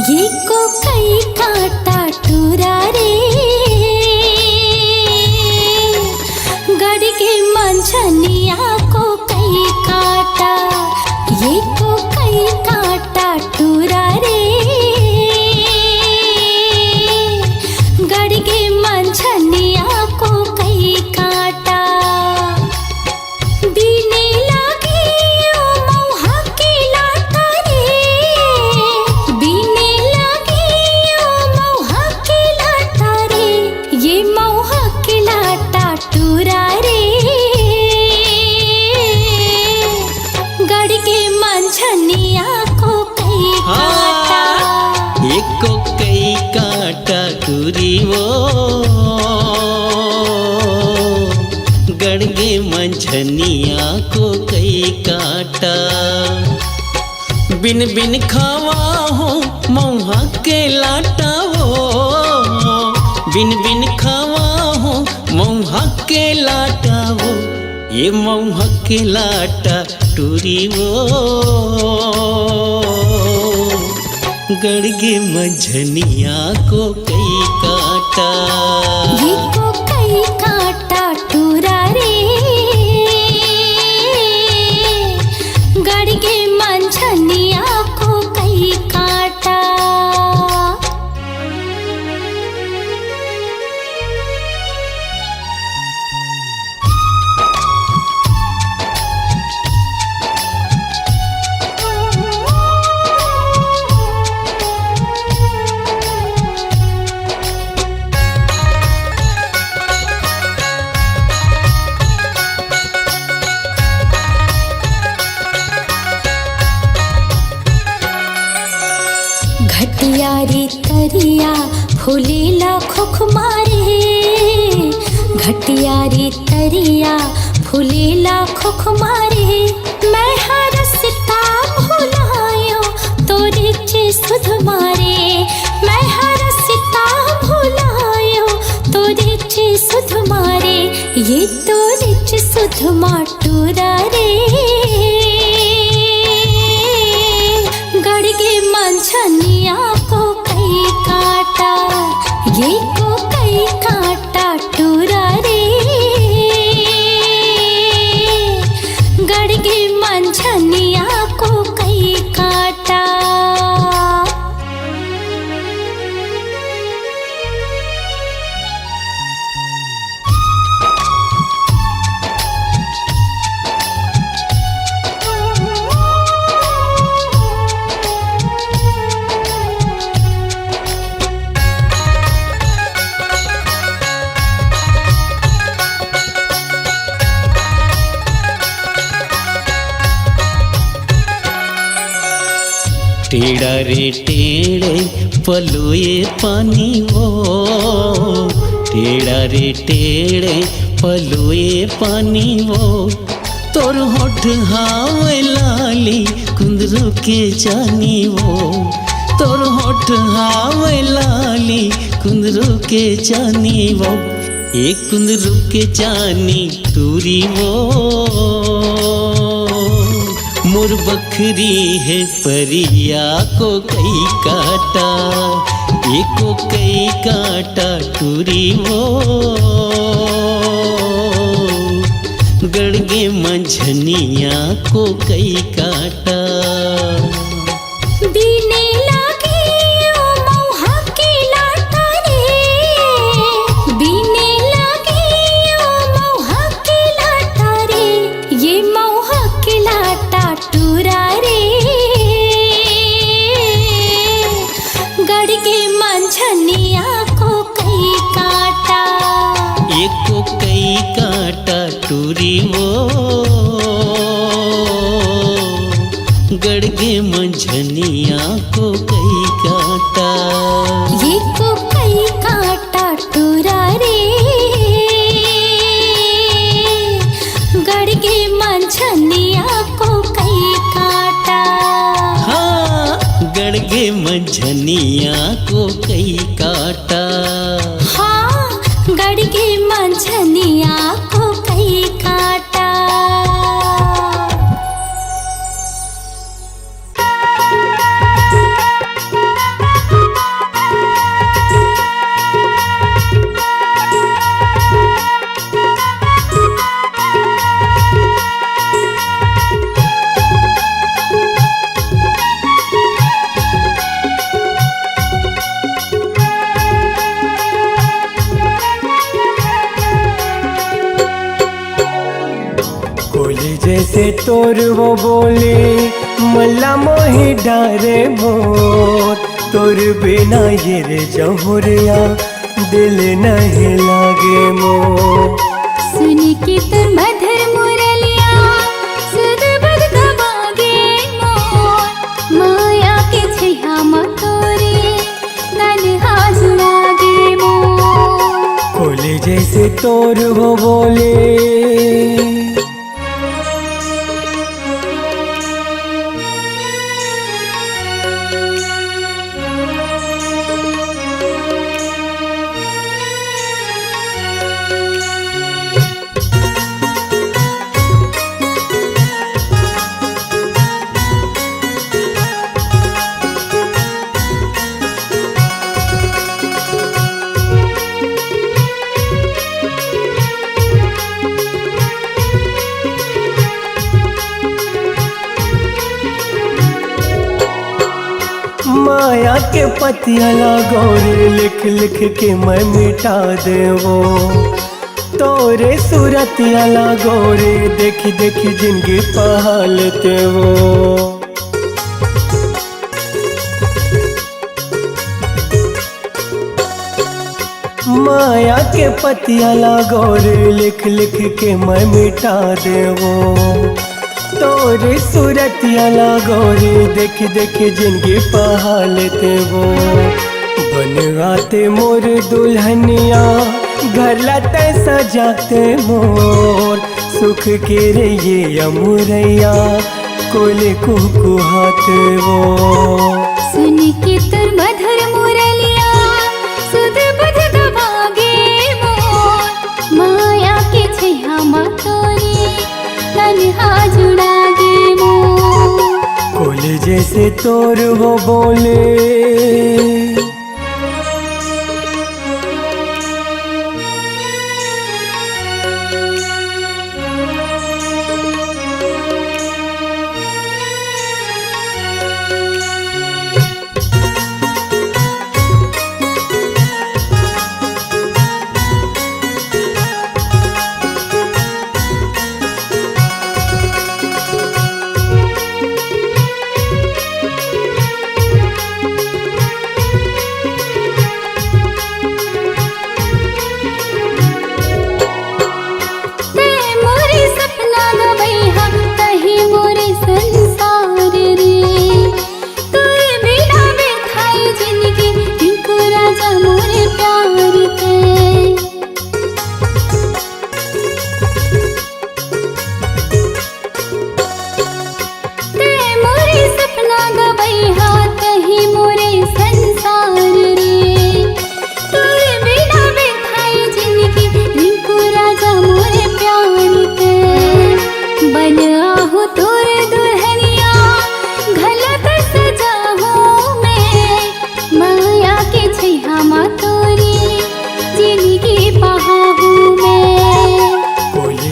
ये को कई काटा टूरा रे गड़ के मंझनिया को कई काटा। ये को कई काटा टूरा रे गड़ के मंझनिया को कई काटा। बीने लागे ओ मौहा के लाटा रे बीने लागे ओ मौहा के लाटा रे। ये मौहा के लाटा टूरा रे गड़ के मंझनिया को कई काटा। एक को कई काटा टूरी वो गड़ के मंझनिया को कई काटा। बिन बिन खावा हो मौहा के लाटा हो बिन बिन खावा हो मौहा के लाटा हो। ये मौहा के लाटा टूरी वो गड़ के मंझनिया को कई काटा। ये को कई काटा टूरा रे गड़ के मंझनिया को कई काटा। घटिया रे तरिया फूलेला खुख मारे घटिया रे तरिया फूलेला खुख मारे। मैं हरसता भुलायो तोरे चे सुध मारे मैं हरसता भुलायो तोरे चे सुध मारे। ये तोरे चे सुध माटूरा रे गड़ के मंझनिया को कई काटा। ये को कई काटा टूरा रे गड़ के मंझनिया को कई काटा। टेढ़ा रे टेढ़े पलोए पानी वो टेढ़ा रे टेढ़े पलोए पानी वो। तोर होठ हावे लाली कुंदरू के जानी वो तोर होठ हावे लाली कुंदरू के जानी वो। एक कुंदरू के जानी टूरी वो मोर बकरी है परिया को कई काटा। एको कई काटा टूरी वो गड़ के मंझनिया को कई काटा। बीने लागे ओ मौहा के लाटा रे बीने लागे ओ मौहा के लाटा रे। ये मौहा के लाटा टूरा रे गड़ के मंझनिया को कई काटा। एक को कई काटा टूरी वो गड़ के मंझनिया को कई काटा। ये को कई काटा टूरा रे गड़ के मंझनिया को कई काटा। हाँ गड़ के मंझनिया को कई काटा। हाँ गड़ के मंझनिया को कई काटा। जैसे तोर वो बोले मल्ला मोहि डारे मोर, तोर बिना ये रे जहुरिया दिल नहीं लागे मोर। सुन के तुर मधुर मुरलिया सुध बुध गवागे मोर, माया के छैया मा तोरे तन्हा जुड़ागे मोर। कोले जैसे तोर वो बोले माया के पतियाला गोरे लिख लिख के मैं मिटा देवो, तोरे सूरतियाला गोरे देखी देखी जिंदगी पहालते वो। माया के पतियाला गोरे लिख लिख के मैं मिटा देवो, तोरे सूरतियाला गोरी देख देख जिंदगी पहालते वो। बनवाते मोर दुल्हनिया घर लाते सजाते मोर, सुख के रे ये अमुरैया कोले कुहाते वो। सुन के तुर मधुर मुरलिया सुध बुध गवागे मोर, माया के छैया मा तोरे तन्हा जुड़ागे मोर। कोले जैसे तोर वो बोले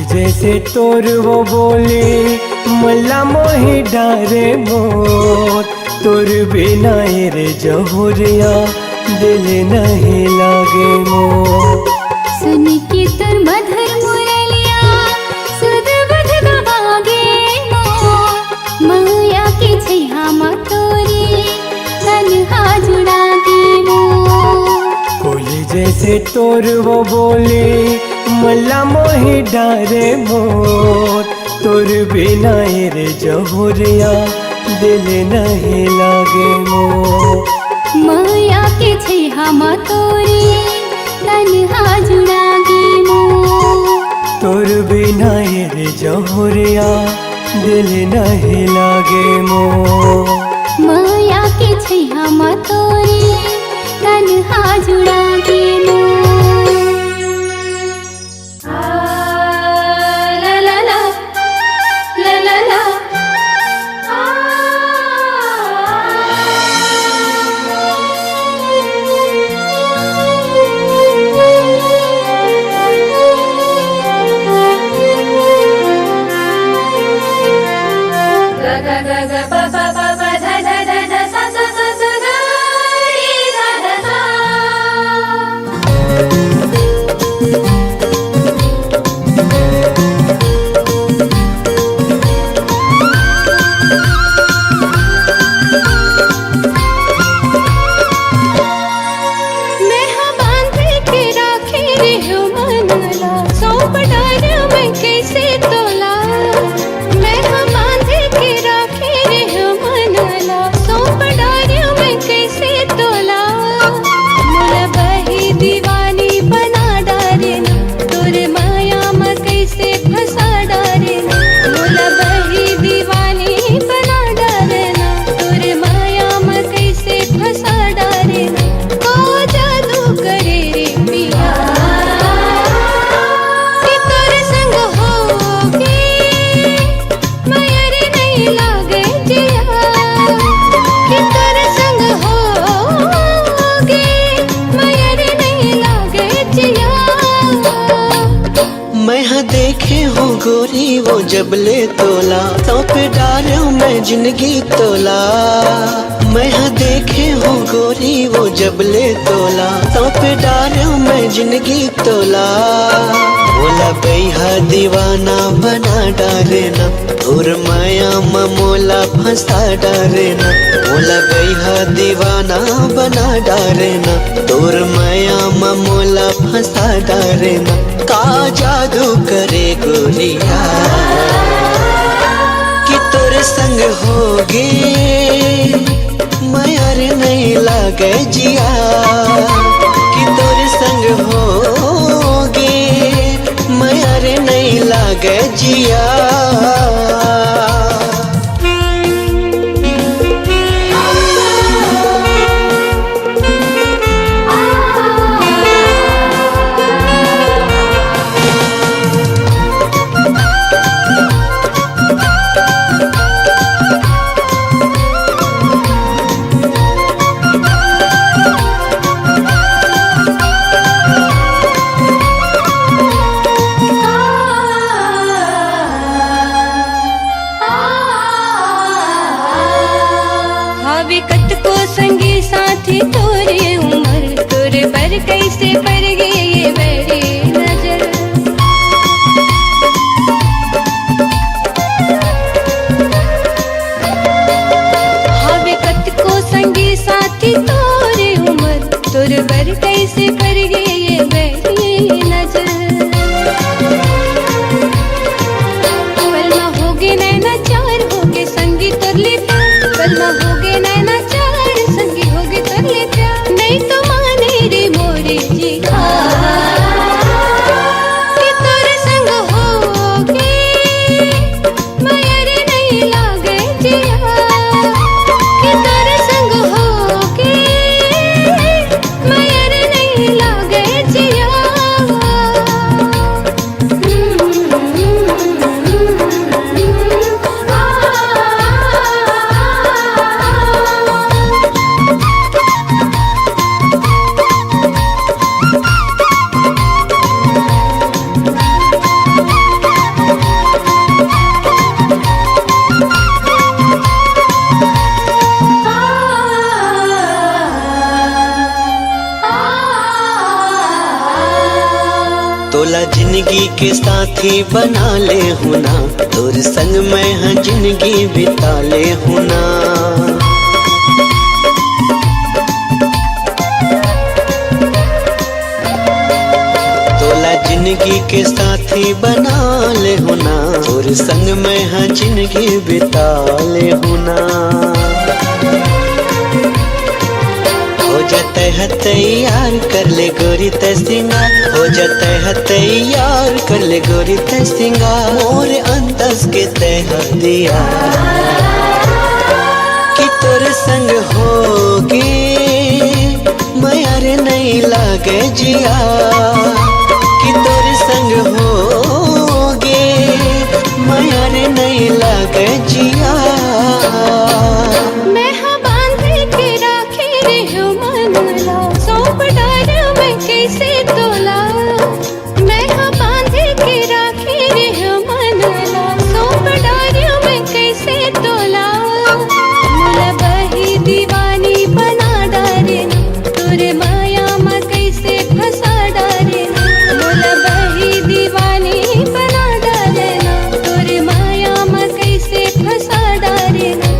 जैसे तोर वो बोले मल्ला मोहि डारे मोर, तोर बिना रे जहुरिया दिल नहीं लागे मोर। सुन के तुर मधुर मुरलिया सुध बुध गवागे मोर, माया के छैया मा तोरे तन्हा जुड़ागे मोर। कोले जैसे तोर वो बोले मल्ला मोहि डारे मोर, तोर बिना रे जहुरिया दिल नहीं लागे मोर। माया के छैया मा तोरे तन्हा जुड़ागे मोर। तोर बिना रे जहुरिया दिल नहीं लागे मोर। माया के छैया मा तोरे तन्हा जुड़ागे मोर। वो जबले तोला, सौंप डारूं मैं जिंदगी तोला। मैं हाँ देखे हूँ गोरी वो जबले तोला, सौंप डारूं मैं जिंदगी तोला। बोला बैहा दीवाना बना डारेना, और माया ममोला फंसा डारेना। बोला बैहा दीवाना बना डारेना, तोर माया ममोला फंसा डारेना। का जादू करे गोरिया कि तोरे संग होगे माया रे नहीं लागे जिया, कि तोरे संग होगे माया रे नहीं लागे जिया। विकट को संगी साथी तोरे उमर, तोरे पर कैसे पर गए ये मेरी नजर। हाँ विकट को संगी साथी तोरे उमर, तोरे पर कैसे पर गए ये मेरी नजर। पलमा होगे नैना चार होगे संगी तरले प्यार, पलमा होगे नैना चार संगी होगे तरले प्यार। नहीं तो माने रे मोरे जी कि तोरे संग होगे माया रे नहीं लागे जिया, कि तोरे संग होगे माया रे नहीं लागे जिया। तोला जिंदगी के साथी बना ले हुना, तोर संग मैं हाँ जिंदगी बिता ले हुना। तोला जिंदगी के साथी बना ले हुना, तोर संग मैं हाँ जिंदगी बिता ले हुना। हो जाते है तैयार कर ले गोरी ते सिंगार, हो जाते है तैयार कर ले गोरी ते सिंगार। मोर अंदाज के तह दिया कि तोरे संग होगे माया रे नहीं लागे जिया, कि तोरे संग होगे माया रे नहीं लागे जिया। मैं हाँ बांधे के राखे रे हो मनला, सौंप डारूं मैं कैसे तोला। मैं हाँ बांधे के राखे रे हो मनला, सौंप डारूं मैं कैसे तोला। मोला बही दीवानी बना डारेना, तोरे माया में कैसे फंसा डारेना। मोला बही दीवानी बना डारेना, तोरे माया में कैसे फंसा डारेना।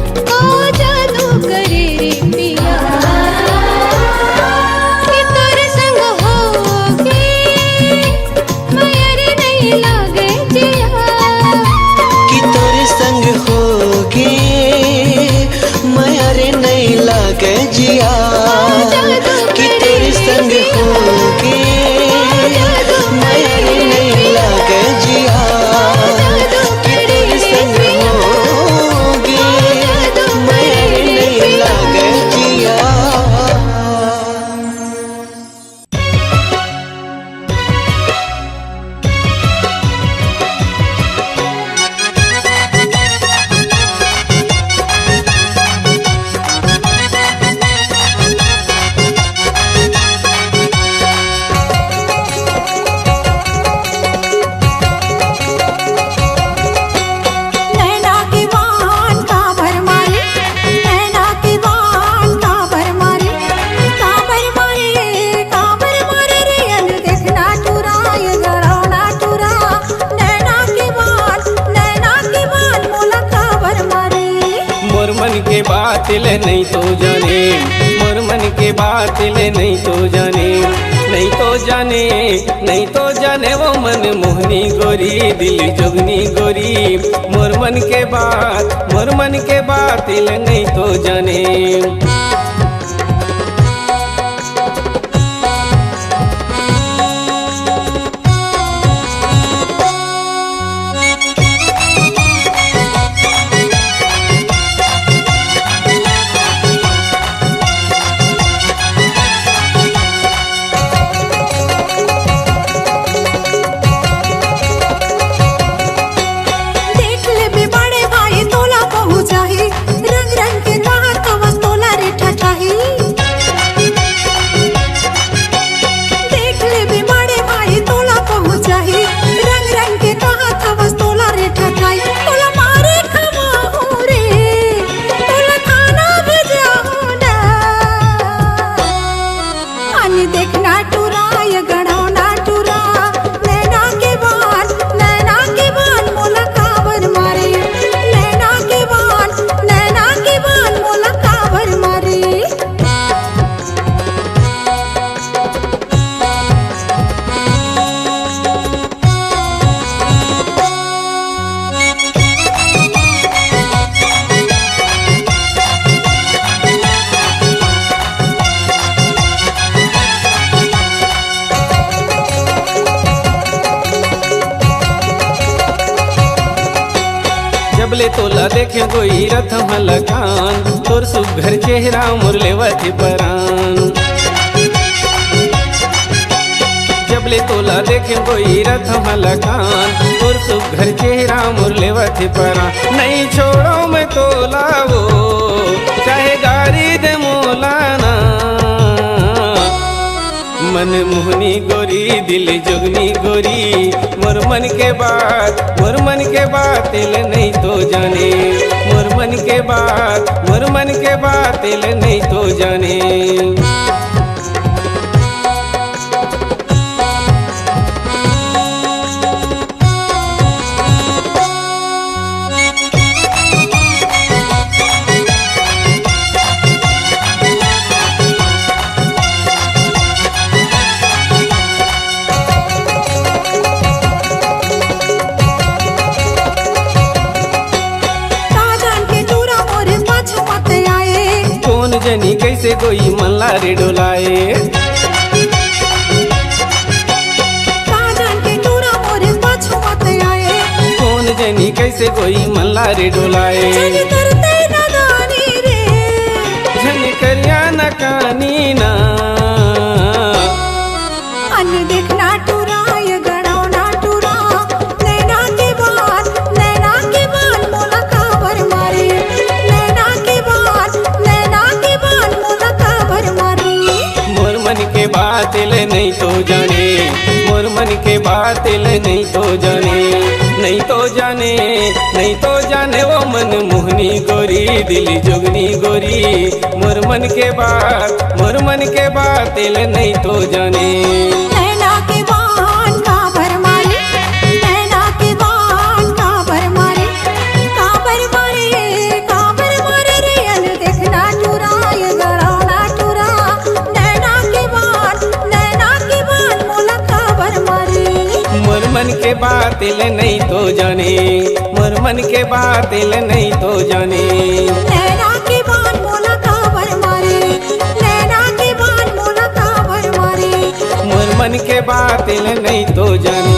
के बात ले नहीं तो जाने, मोर मन के बात ले नहीं तो जाने, नहीं तो जाने, नहीं तो जाने वो मन मोहनी गोरी दिल जोगनी गोरी, मोर मन के बात ले नहीं तो जाने। जबले तोला देखे कोई रथ मलकान, तोर सुघर चेहरा मुरलेवती परान। जबले तोला देखे कोई रथ मलकान, तोर सुघर चेहरा मुरलेवती परान। नहीं छोड़ो मैं तोला वो चाहे गारी दे मोलाना, मन मोहनी गोरी दिल जोगनी गोरी, मोर मन के बात ले नहीं तो जाने, मोर मन के बात ले नहीं तो जाने। जनी कैसे कोई मल्ला रे डोलाए, कौन जनी कैसे कोई मल्ला रे डोलाए। झनी करिया न कानी ना देखना टूरा ये गड़ाओ ना टूरा, नैना के बाल मोला काबर मारे, नैना के बाल मोला काबर मारे। मोर मन के बात ले नहीं तो जाने, मोर मन के बात ले नहीं तो जाने, नहीं तो जाने, नहीं तो जाने वो मन मोहनी गोरी दिल जोगनी गोरी, मोर मन के बात ले नहीं तो जाने। मन के बात ले नहीं तो जाने, मोर मन के बात ले नहीं तो जाने। नैना के बाल मोला काबर मारे, नैना के बाल मोला काबर मारे, मोर मन के बात ले नहीं तो जाने।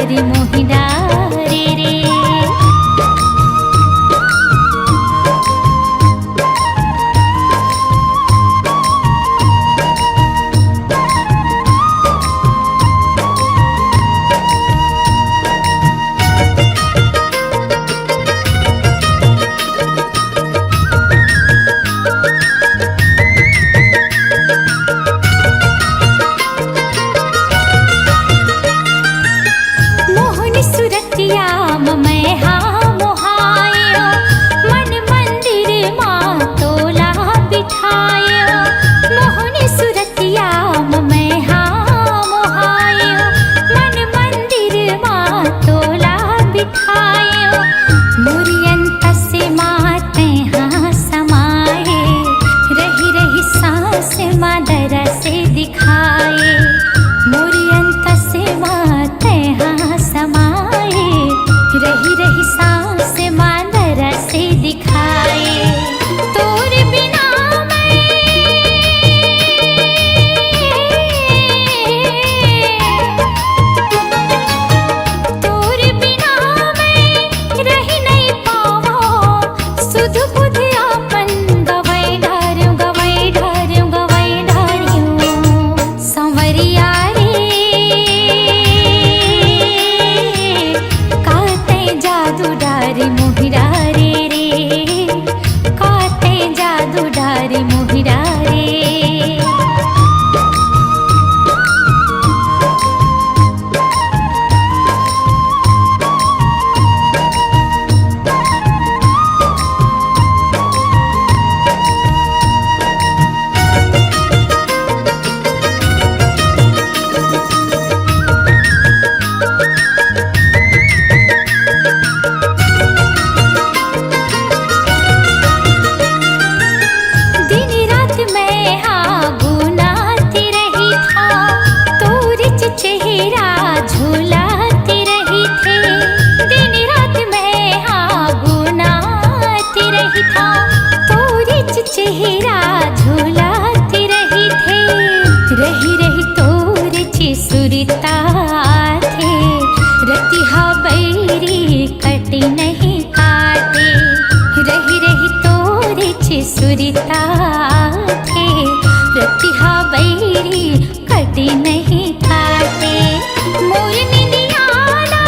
डारी मोहि डारे रे। मोहनी सुरतिया मैं हाँ मोहायो, मन मंदिर माँ तोला बिठायो। मोहनी सुरतिया मैं हाँ मोहायो, मन मंदिर माँ तोला बिठायो। मुरियंत से माते हाँ समाये, रही रही सांस माँ दर से दिखाए। मुरियंत से माते हाँ समाये, रही रही सांस मांदर से दिखाए। तोर बिना तोर बिना मैं रही नहीं पावो। सुध बुध आपन गवै ढार्यूं गवै ढार्यूं गवै ढार्यूं। संवरिया जादू डारी मोहि डारे रे, काते जादू डारी मोहि डारे। दिन रात मैं हाँ गुनाती रही था, तोरी चेहरा झूलाती रही थी। दिन रात मैं हाँ गुनाती रही था, तोरी चेहरा झूलाती रही थी। रही रही तोरी सुरता थे, रतिहा बैरी कटी नहीं काटे। रही रही तोरी सुरता थे, रतिहा बैरी कटी नहीं काटे। मोर निंदियाना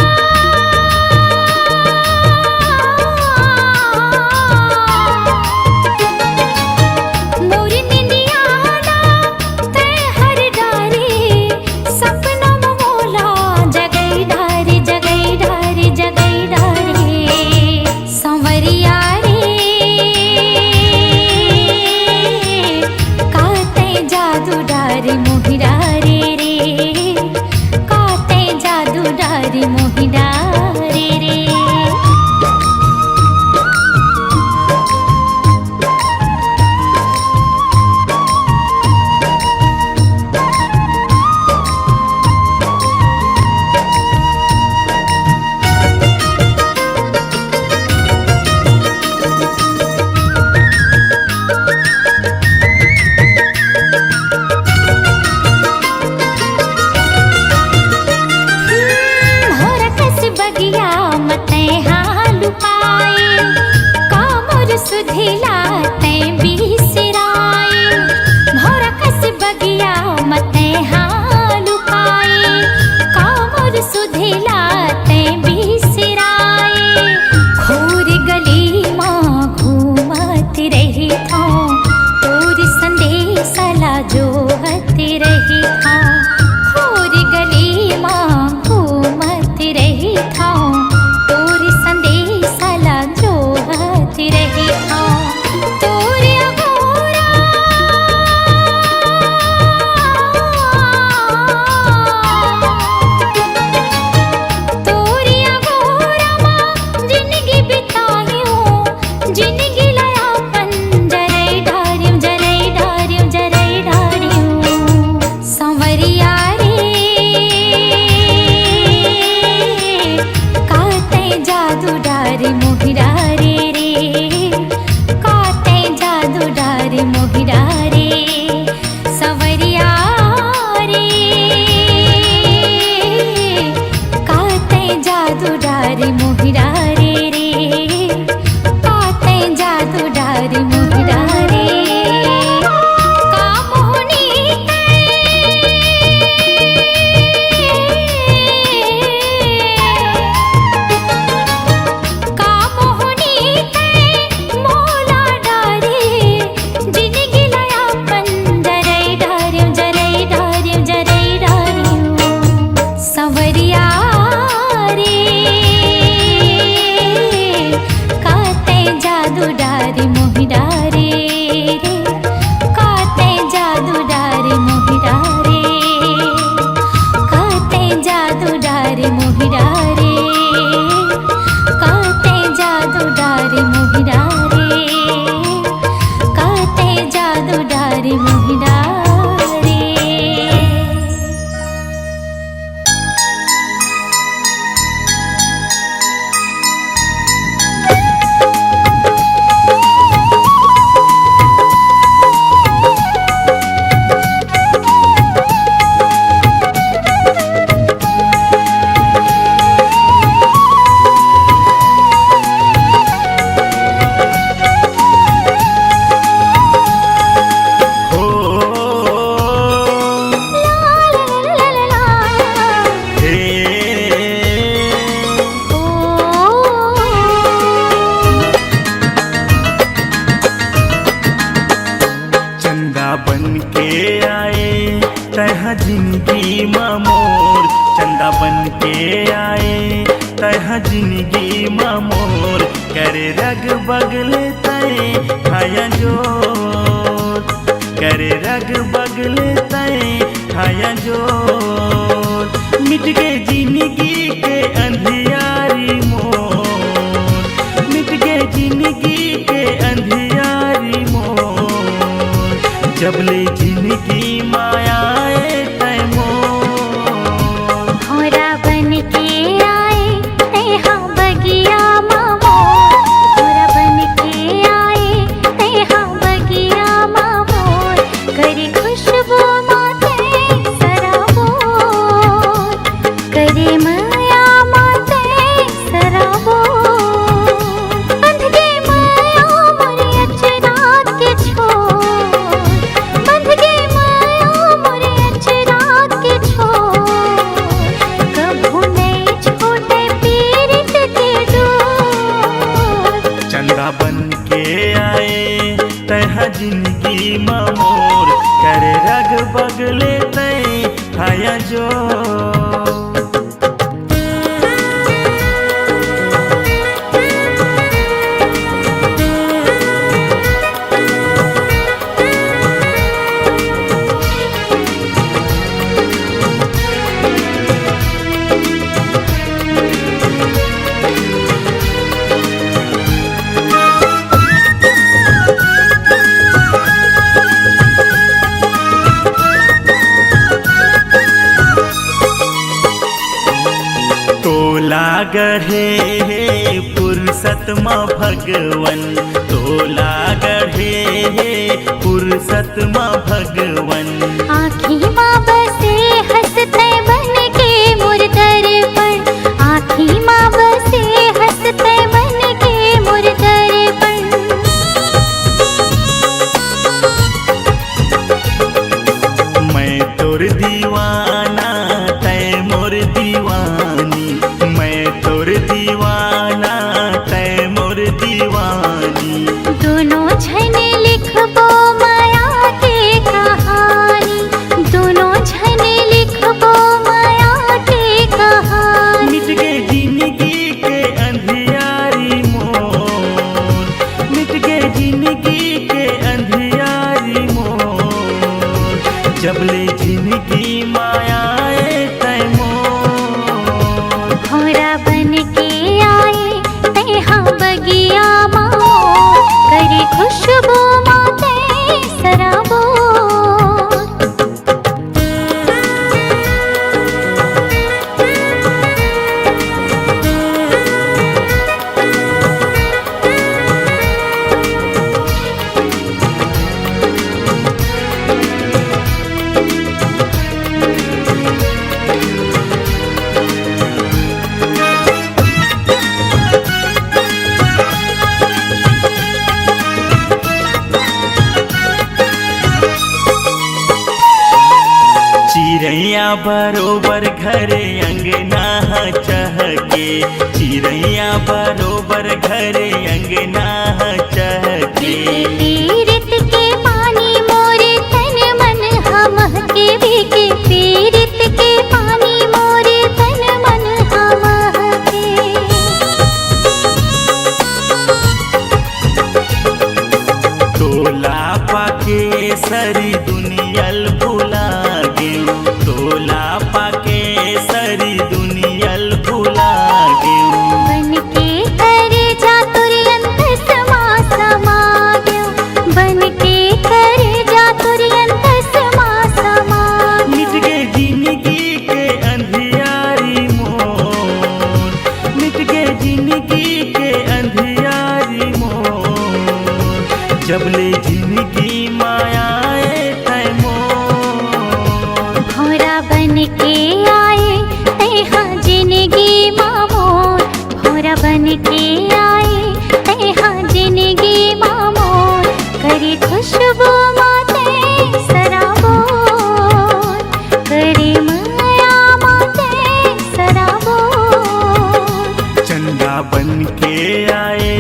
मोर निंदियाना तै हर डारे। सपना मोला जगै डारे जगै डारे जगै डारे। संवरिया जादू डारी मोहि डारे रे, काते जादू डारी मोहि डारे रे। बगिया मते हाँ लुकाए, कामर सुधिला ते बिसराए। भौरा कस बगिया मते हाँ लुकाए, कामर सुधिला ते बिसराए। खोर गली माँ घूमत रही था, तोर संदेशा ला जोहत रही था। खोर गली माँ घूमत रही था, तोर संदेशा ला जोहत रही था। तह जिंदगी मोर करे रग बगले तय खाया जोर करे रग बगले तय खाया जोर मिट गए जिंदगी के अंधियारी मोर मिट गए जिंदगी के अंधियारी मोर जबले जिंदगी मायाए तय मोर भौरा बन के आए तेहा बगिया मामो भौरा बन के आए तेहा बगिया मामो करे खुशबू माते सराबो करे माया माते सराबो बंध गे माया मोरे अचरा के छोर बंध गे माया मोरे अचरा के छोर कभू नहीं छोटे पीरित के डोर चंदा बन के आए तह जिंदगी मोर करे रग बगले तय खाया जोर तोला गढ़े फुर्सत माँ भगवन तोला गढ़े फुर्सत माँ भगवन आँखी माँ बसे हंसते बन के मोर दर्पण आँखी माँ बसे हंसते बन के मोर दर्पण मैं तोर दीवाना तय मोर दीवानी मैं तोर दीवाना तय मोर दीवानी दोनों झने लिखबो माया के कहानी दोनों झने लिखबो माया के कहानी मिट गए जिंदगी के अंधियारी मोर मिट गए जिंदगी के अंधियारी मोर जबले जिंदगी मायाए तय मोर भौरा बन के आए तेहा बगिया मामो करे खुशबू माते सराबो चिड़ैया बरोबर घरे अंगना चहके चिड़ैया बरोबर घरे अंगना चहके पीरित के पानी मोरे तन मन हम के भीगे पीरित के पानी मोरे तन मन हम के तोला पाके सरी दुनियल भुला गेऊ तोला पाके सरी दुनियल भुला गेऊ बन के करे जा तुरंत समा समा गयो बन के करे जा तुरंत समा समा मिट गए जिंदगी के अंधियारी मोर मिट गए जिंदगी के अंधियारी मोर जबले जिंदगी मायाए तय मोर भौरा बन के आए तेहा जिंदगी मामोर भौरा बन के आए तेहा जिंदगी मामोर करे खुशबू माते सराबो करे माया माते सराबो चंदा बन के आए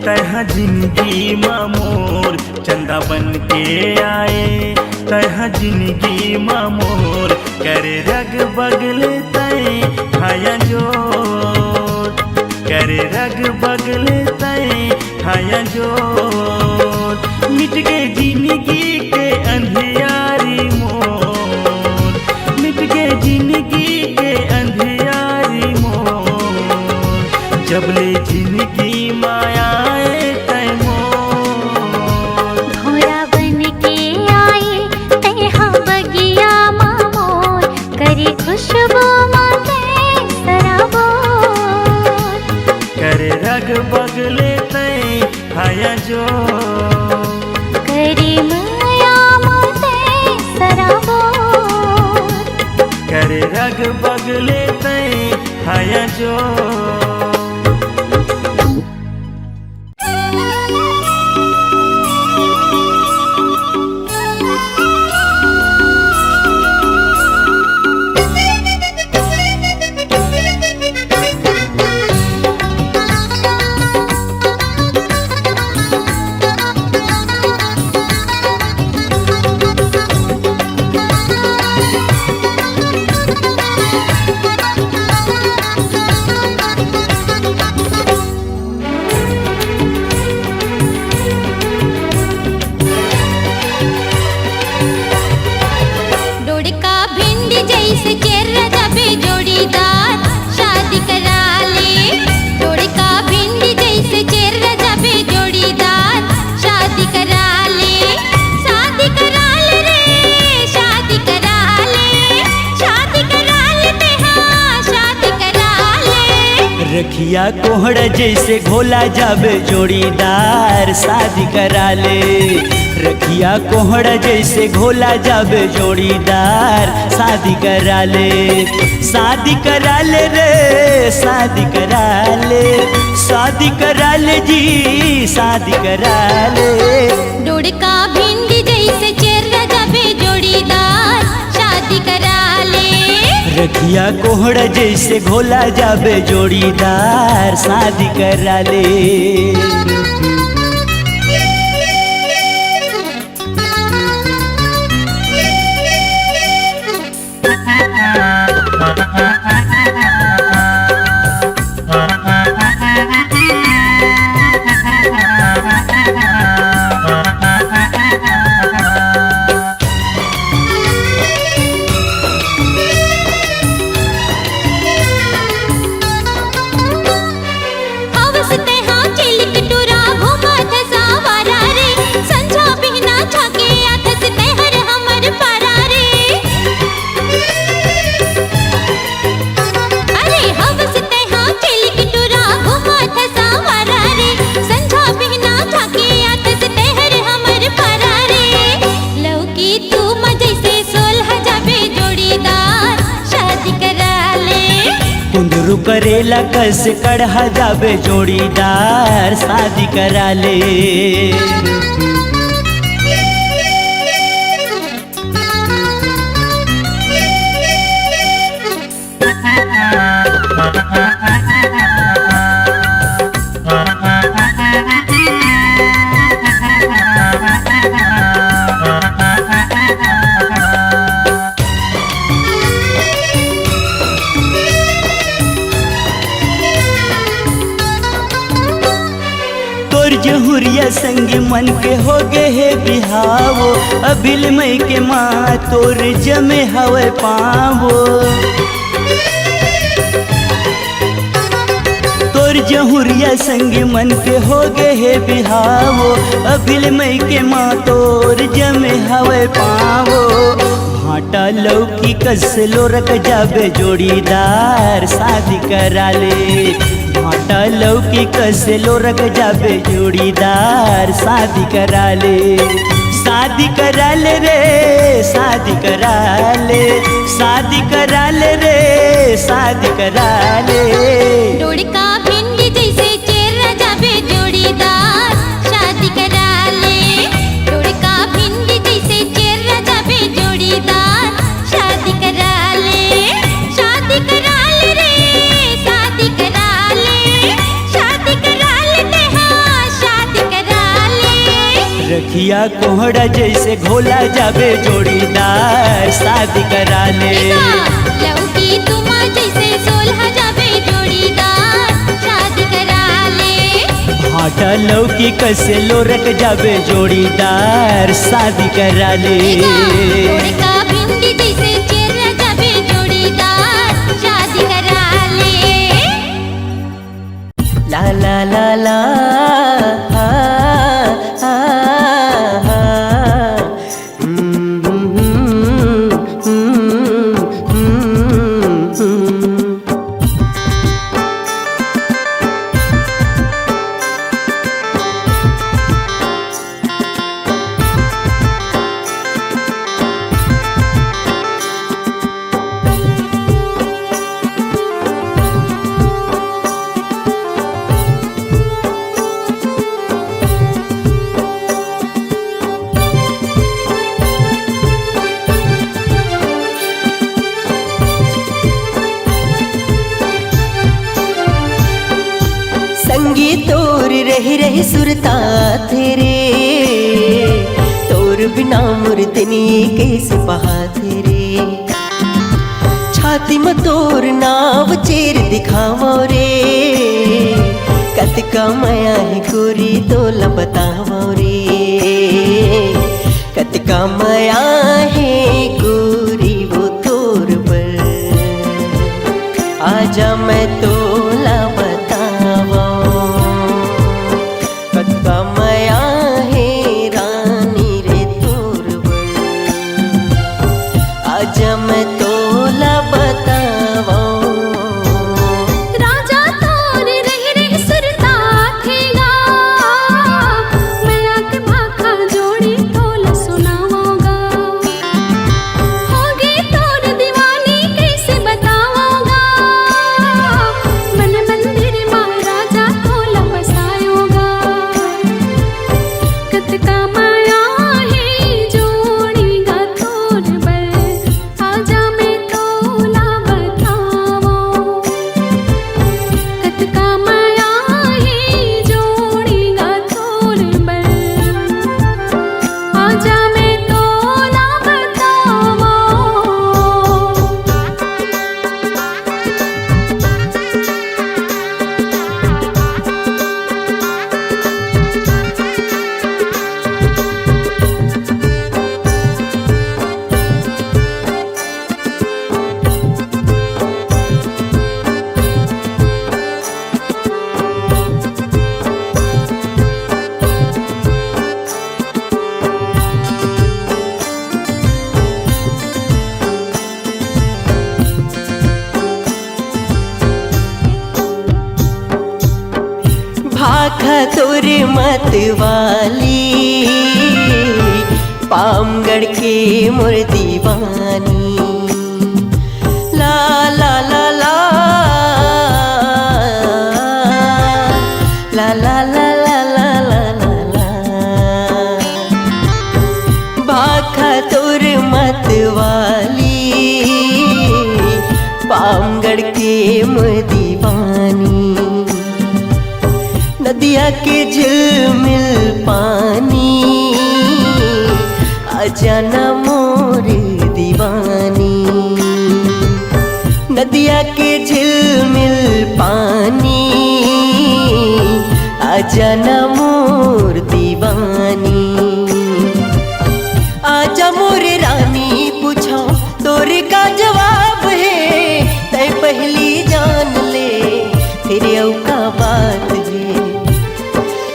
तह जिंदगी मोर चंदा बन के आए तह जिंदगी मोर करे रग बगले तय खाया जोर रग बगले तय खाया जोर मिट गए जिंदगी के अंधियारी मोर मिट गए जिंदगी के अंधियारी मोर जबले जिंदगी मायाए तय मोर घोड़ा बन के आए तैहा बगिया मामोर करे खुशबू माते सराबोर करे रग बगले तय खाया जोर करे माया माते सराबोर करे रग बगले तय खाया जोर डोड़का भिंडी जैसे चेहरा दबे जोड़ीदार शादी करा ले डोड़का भिंडी जैसे चेहरा दबे जोड़ीदार शादी करा ले शादी करा ले रे शादी करा ले शादी करा ले हाँ शादी करा ले रखिया कोहड़ा जैसे घोला जाबे जोड़ीदार शादी करा ले रखिया कोहड़ा जैसे घोला जाबे जोड़ीदार शादी करा ले शादी करा ले रे शादी करा ले शादी करा ले जी शादी करा ले डोड़का भिंडी जैसे चेहरा दबे जोड़ीदार शादी करा ले रखिया कोहड़ा जैसे घोला जाबे जोड़ीदार शादी करा ले हवसते हाँ चिलिक टुरा घुमा धसावारा रे संझा बिहना छाके आधसते हर हमर पारा रे अरे हवसते हाँ चिलिक टुरा घुमा धसावारा रे संझा बिहना छाके आधसते हर हमर पारा रे लौकी तू मजे से सोलह जाबे जोड़ीदार शादी करा ले कुंदरू करेला कस कढ़ा जाबे जोड़ीदार शादी करा ले जहुरिया संग मन के हो गे हे बिहावो अभिल मई के माँ तोर जमे हवे पावो तोर जहुरिया संग मन के हो गे हे बिहावो अभिल मई के माँ तोर जमे हवे पावो भाटा लौकी कसलो रख जाबे जोड़ीदार शादी करा ले भाटा लौकी कसलो रख जाबे जोड़ीदार शादी करा ले शादी करा ले रे शादी करा ले शादी करा ले रे शादी करा ले डोड़का भिंडी जैसे चेहरा जाबे जोड़ीदार शादी करा ले डोड़का भिंडी जैसे चेहरा जाबे जोड़ीदार शादी करा ले शादी करा ले रे शादी करा ले शादी करा ले हाँ शादी करा ले रखिया कोहड़ा जैसे घोला जाबे जोड़ीदार शादी करा ले लौकी तुमा जैसे सोलह जाबे जोड़ीदार शादी करा लौकी कैसे लोरक जाबे जोड़ीदार शादी करा ले। तोरे का भिंडी जैसे चेहरा जाबे जोड़ीदार शादी करा ले। ला ला ला ला आ, आ, आ, संगी तोर रही रही सुरता तेरे, तोर बिना मुर्दनी कैसे बहा तेरे। छाती में तोर नाव चेर दिखावो रे, कतका माया है गोरी तोला बतावो रे। कतका माया है गोरी वो तोर पर, आजा मैं तोला बतावो। कतका माया है रानी रे तोर पर, आजा मैं तोला बतावो। राजा तोर रही रही सुरता थेगा, मैं आके भाखा जोड़ी तोला सुनाऊंगा। होगी तोर दीवानी कैसे बताऊंगा, मन मंदिर माँ राजा तोला बसाऊंगा। कतका माया है जोड़ीगा तोर बल, आजा मैं तोला बतावो। कतका माया है जोड़ीगा तोर बल, आजा मैं तोला बतावो। भाखा तोर मत वाली, पामगढ़ के मोर दीवानी। ला ला ला ला ला ला ला ला ला ला ला ला। भाखा तोर मत वाली, पामगढ़ के मोर दीवानी। नदिया के झिलमिल पानी, आजा ना मोर दीवानी। नदिया के झिलमिल पानी, आजा ना मोर दीवानी। आजा मोर रानी पूछो तोरे का जवाब है, तय पहली जान ले फिर औ का बात है।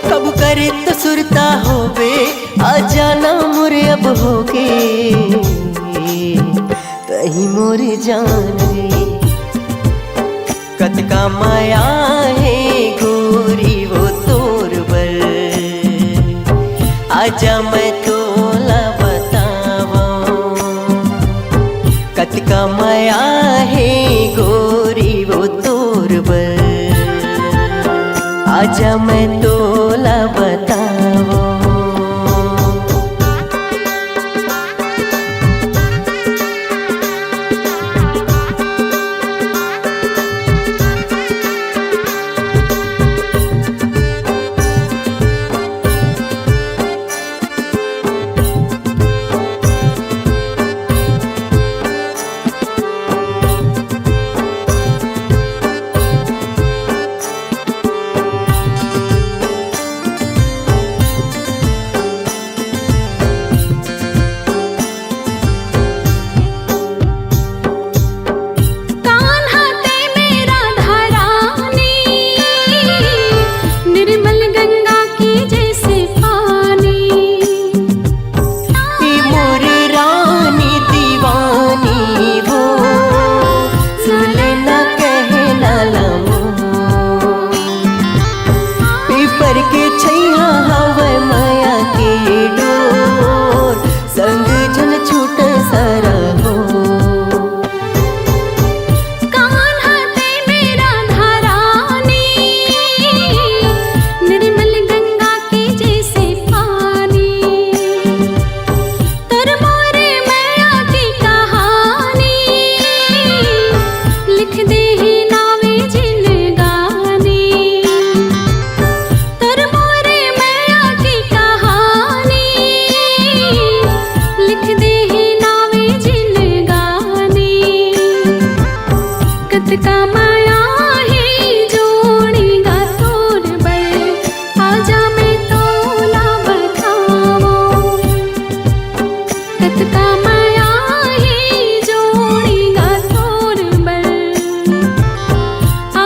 कब करे तो सुरता होबे, आजा ना मोरे अब होगे, तही मोरे जान रे। कतका माया है गोरी वो तोर बल, आजा मैं तोला बतावो। कतका माया है गोरी वो तोर बल, आजा मैं तोला बतावो।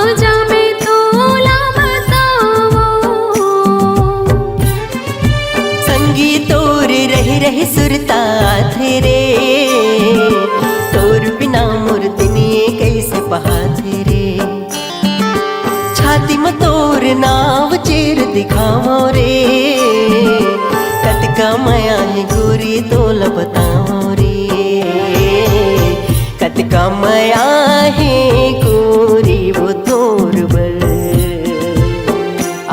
आजा मैं तोला बतावो संगी तोर रही रही सुरता थे रे तोर बिना मोर दिनिए कैसे बहा थे रे छाती में तोर नाव चेर दिखावो रे कतका माया है गोरी तोला बतावो रे कतका माया है गोरी वो तोर बल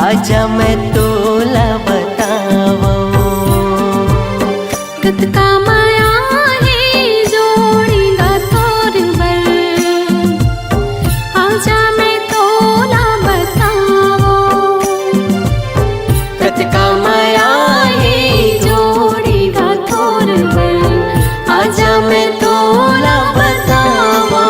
आजा मैं तोला बतावो कतका माया है जोड़ी दा तोर बल आजा मैं तोला बतावो कतका माया है जोड़ी दा तोर बल आजा मैं तोला बतावो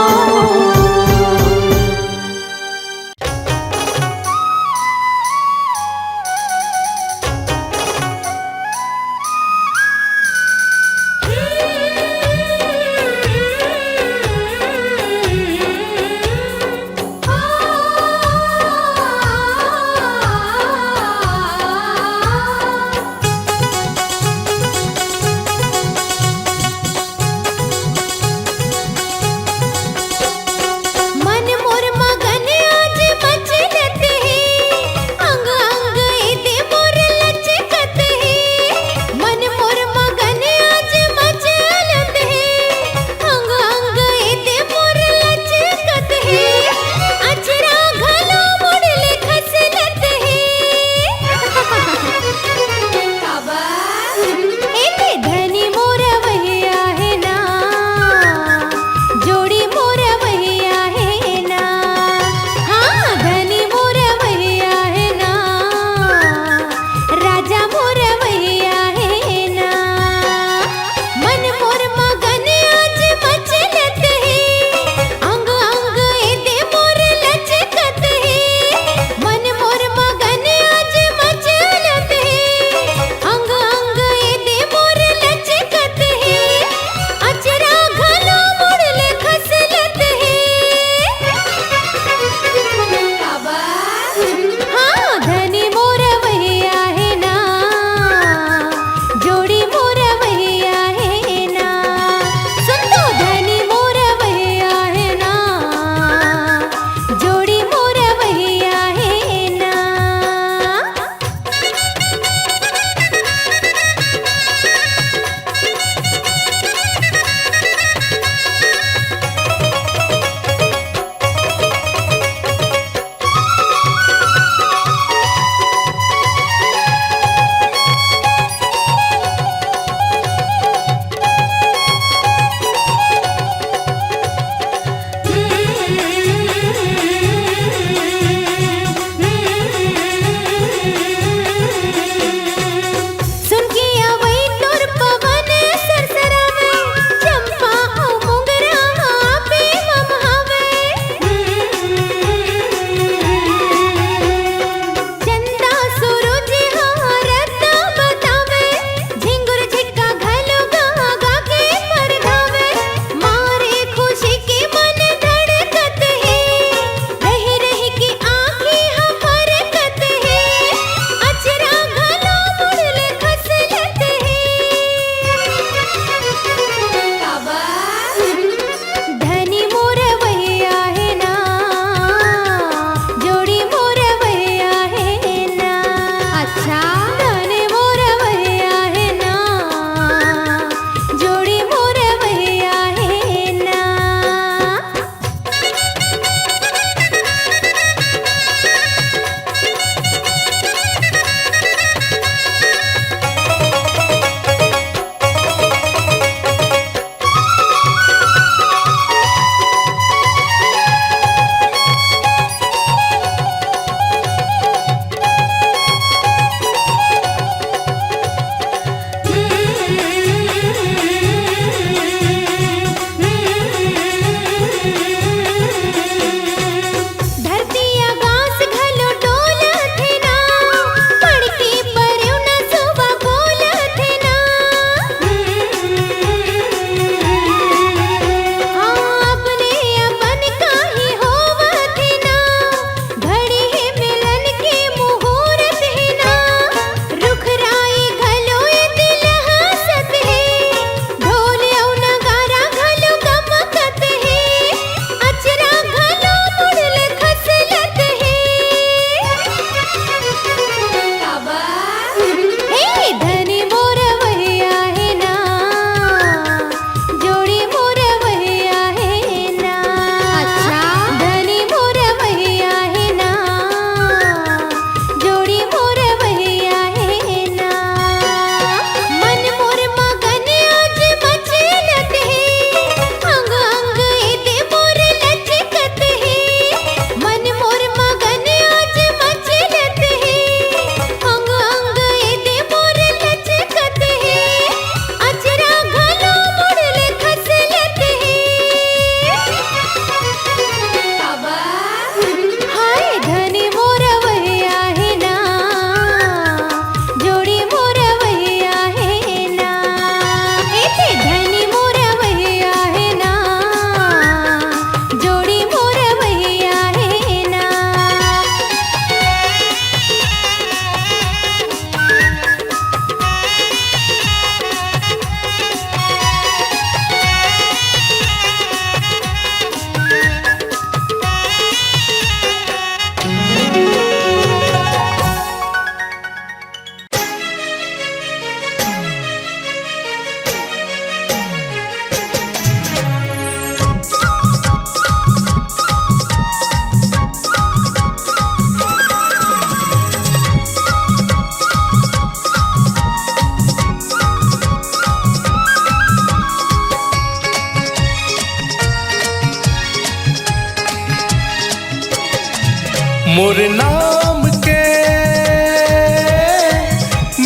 मोर नाम के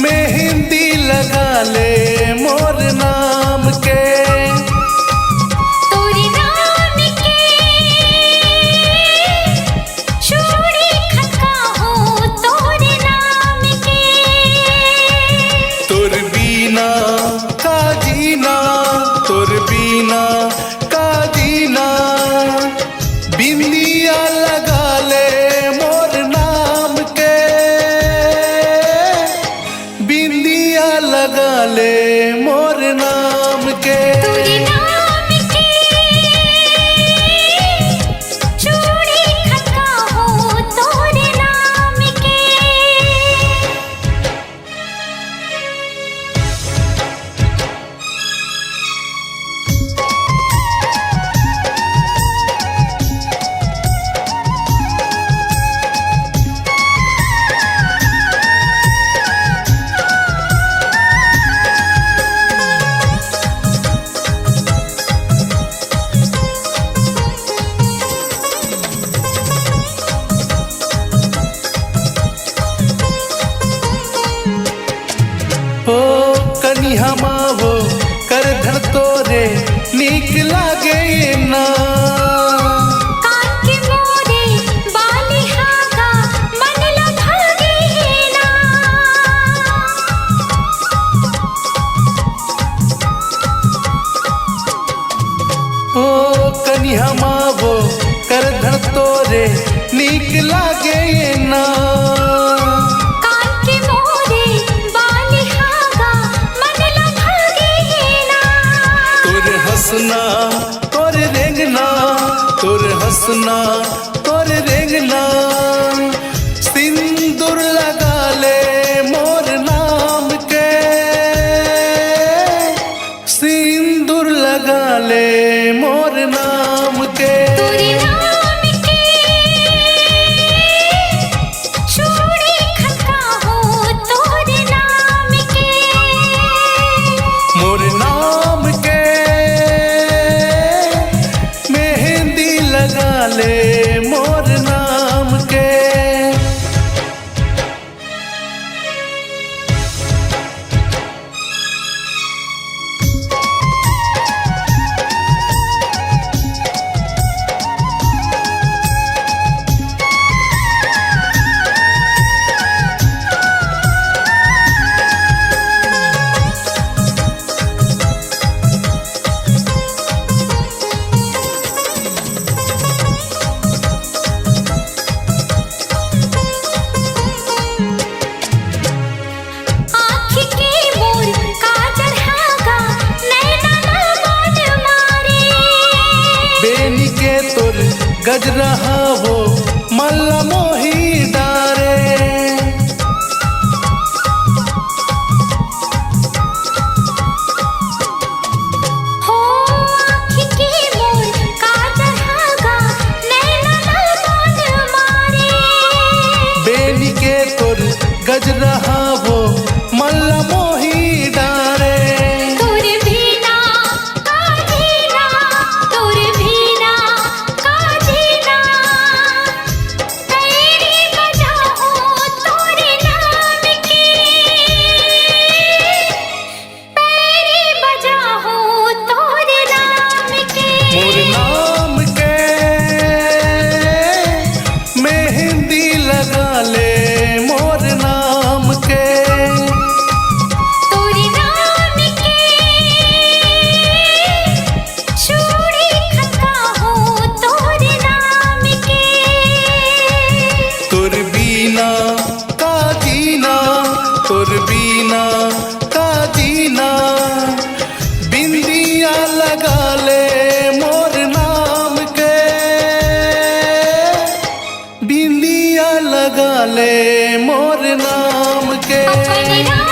मेहंदी लगा ले मोर नाम के तोरे नाम के चूड़ी खनका हो तोरे नाम के तोर बीना का जीना तोर बीना का जीना बिंदिया लगा ले मोर नाम के बिंदिया लगा ले मोर नाम के तोरे नाम के चूड़ी खनका हो तोरे नाम के हो कनिहा मावो कर धर तोरे नीक लागे ना कान के मोरे बाली हागा मन लभागे ना हो कनिहा मावो कर धर तोरे नीक लागे ना कान के मोरे बाली हागा मन लभागे ना तोर हंसना तोर रेंगना तोर हंसना तोर रेंगना सिंदूर लगा ले मोर नाम के सिंदूर लगा ले मोर नाम के तोरे नाम के चूड़ी खनका हो तोरे नाम के मोर नाम के मेहंदी लगा ले मोर नाम के आँख के मोर काजल हागा नैना ना मन मारे बेनी के तोर गजरा हो मल्ला मोही डारे हो आँख के मोर काजल हागा नैना ना मन मारे बेनी के तोर गजरा हो मल्ला मोही डारे तोर बिना का जीना तोर बिना का जीना तेरी वजह हो तोरे नाम की तेरी वजह हो तोरे नाम की मोर नाम के मेहंदी लगा ले मोर नाम के तोरे नाम के चूड़ी खनका हो तोरे नाम के तोर बीना का जीना तोर बीना का जीना बिंदिया लगा ले मोर नाम के बिंदिया लगा ले मोर नाम के अपने नाम